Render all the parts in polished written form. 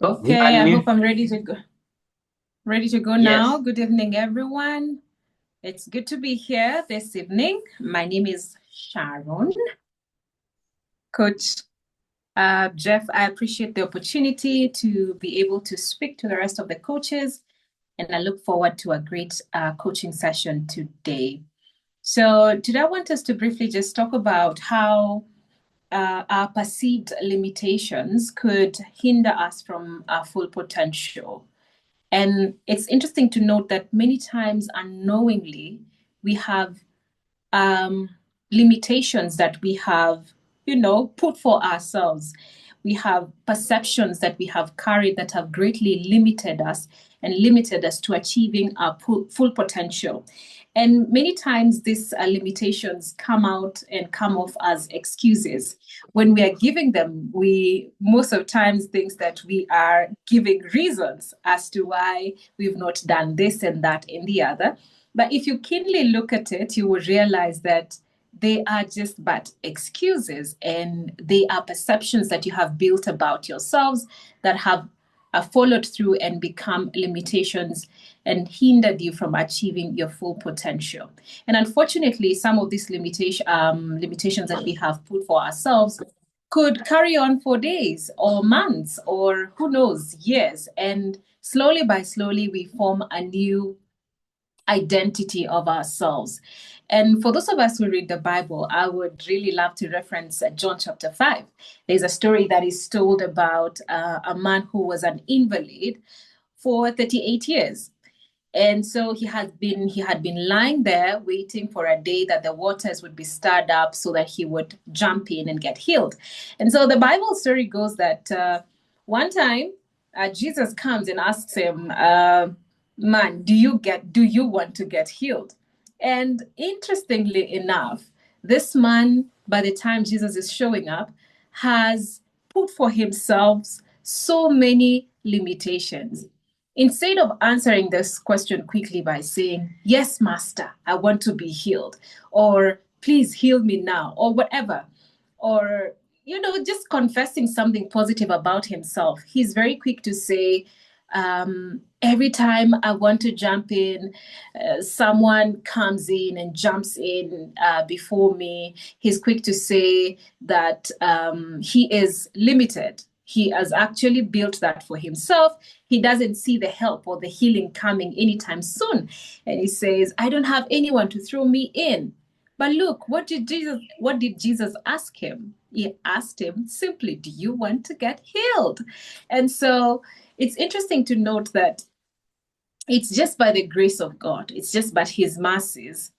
Okay, I hope Unmute. I'm ready to go. Ready to go now. Yes. Good evening, everyone. It's good to be here this evening. My name is Sharon. Coach Jeff, I appreciate the opportunity to be able to speak to the rest of the coaches, and I look forward to a great coaching session today. So, today I want us to briefly just talk about how our perceived limitations could hinder us from our full potential. And it's interesting to note that many times unknowingly, we have um, limitations that we have, put for ourselves. We have perceptions that we have carried that have greatly limited us to achieving our full potential. And many times these limitations come out and come off as excuses. When we are giving them, we most of times think that we are giving reasons as to why we've not done this and that and the other. But if you keenly look at it, you will realize that they are just but excuses, and they are perceptions that you have built about yourselves that have followed through and become limitations and hindered you from achieving your full potential. And unfortunately, some of these limitations that we have put for ourselves could carry on for days or months or who knows, years. And slowly by slowly, we form a new identity of ourselves. And for those of us who read the Bible, I would really love to reference John chapter 5. There's a story that is told about a man who was an invalid for 38 years. And so he had been lying there waiting for a day that the waters would be stirred up so that he would jump in and get healed. And so the Bible story goes that one time Jesus comes and asks him, "Man, do you want to get healed?" And interestingly enough, this man, by the time Jesus is showing up, has put for himself so many limitations. Instead of answering this question quickly by saying, "Yes, Master, I want to be healed," or "Please heal me now," or whatever, or, just confessing something positive about himself, he's very quick to say, every time I want to jump in, someone comes in and jumps in before me. He's quick to say that he is limited. He has actually built that for himself. He doesn't see the help or the healing coming anytime soon. And he says, "I don't have anyone to throw me in." But look, what did Jesus ask him? He asked him simply, "Do you want to get healed?" And so it's interesting to note that it's just by the grace of God, it's just by his mercies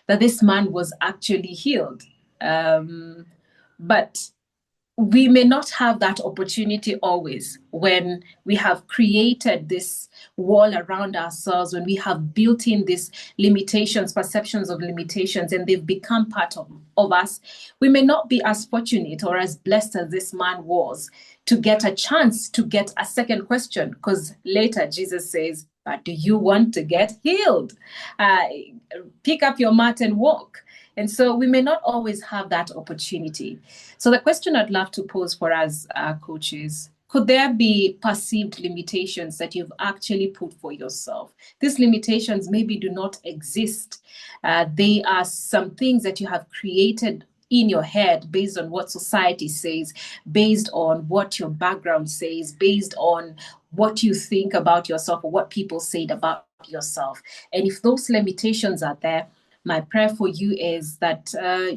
that this man was actually healed. But we may not have that opportunity always when we have created this wall around ourselves, when we have built in these limitations, perceptions of limitations, and they've become part of us. We may not be as fortunate or as blessed as this man was to get a chance to get a second question, because later Jesus says, "But do you want to get healed? Uh, Pick up your mat and walk." And so we may not always have that opportunity. So the question I'd love to pose for us, coaches, could there be perceived limitations that you've actually put for yourself? These limitations maybe do not exist. They are some things that you have created in your head based on what society says, based on what your background says, based on what you think about yourself or what people said about yourself. And if those limitations are there, my prayer for you is that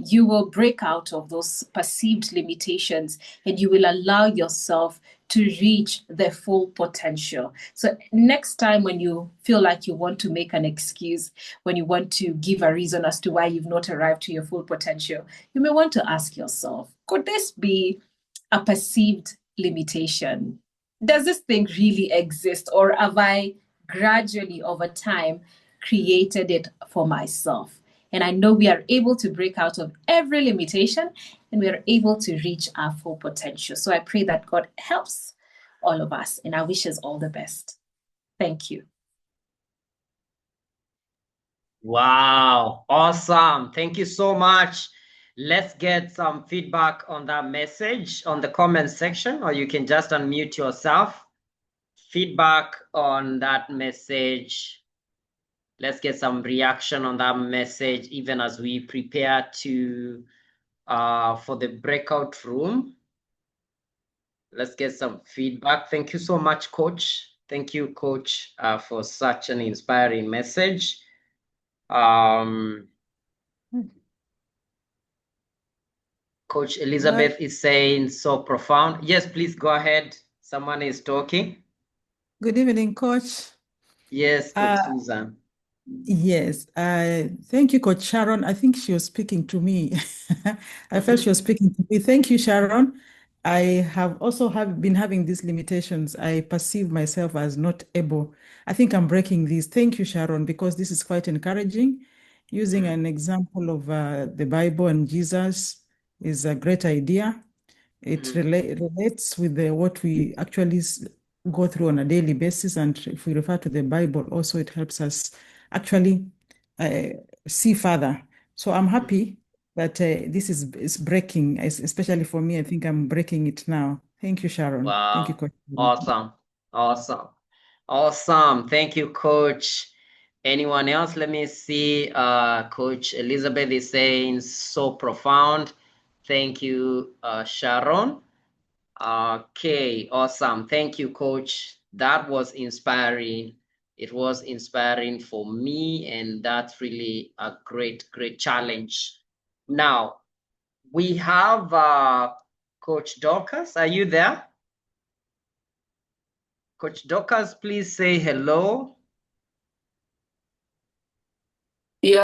you will break out of those perceived limitations and you will allow yourself to reach the full potential. So, next time when you feel like you want to make an excuse, when you want to give a reason as to why you've not arrived to your full potential, you may want to ask yourself, could this be a perceived limitation? Does this thing really exist, or have I gradually over time created it for myself? And I know we are able to break out of every limitation and we are able to reach our full potential. So I pray that God helps all of us, and I wish us all the best. Thank you. Wow. Awesome. Thank you so much. Let's get some feedback on that message on the comment section, or you can just unmute yourself. Feedback on that message. Let's get some reaction on that message, even as we prepare to for the breakout room. Let's get some feedback. Thank you so much, Coach. Thank you, Coach, for such an inspiring message. Coach Elizabeth is saying so profound. Yes, please go ahead. Someone is talking. Good evening, Coach. Yes, Coach Susan. Yes, thank you, Coach Sharon. I think she was speaking to me. I felt she was speaking to me. Thank you, Sharon. I have also been having these limitations. I perceive myself as not able. I think I'm breaking these. Thank you, Sharon, because this is quite encouraging. Using an example of the Bible and Jesus is a great idea. It relates with what we actually go through on a daily basis. And if we refer to the Bible, also it helps us actually see further. So I'm happy that this is breaking, especially for me. I think I'm breaking it now. Thank you, Sharon. Wow. Thank you, Coach. Awesome. Awesome. Awesome. Thank you, Coach. Anyone else? Let me see. Coach Elizabeth is saying so profound. Thank you, Sharon. Okay, awesome. Thank you, Coach. That was inspiring. It was inspiring for me, and that's really a great, great challenge. Now, we have Coach Dorcas. Are you there? Coach Dorcas, please say hello.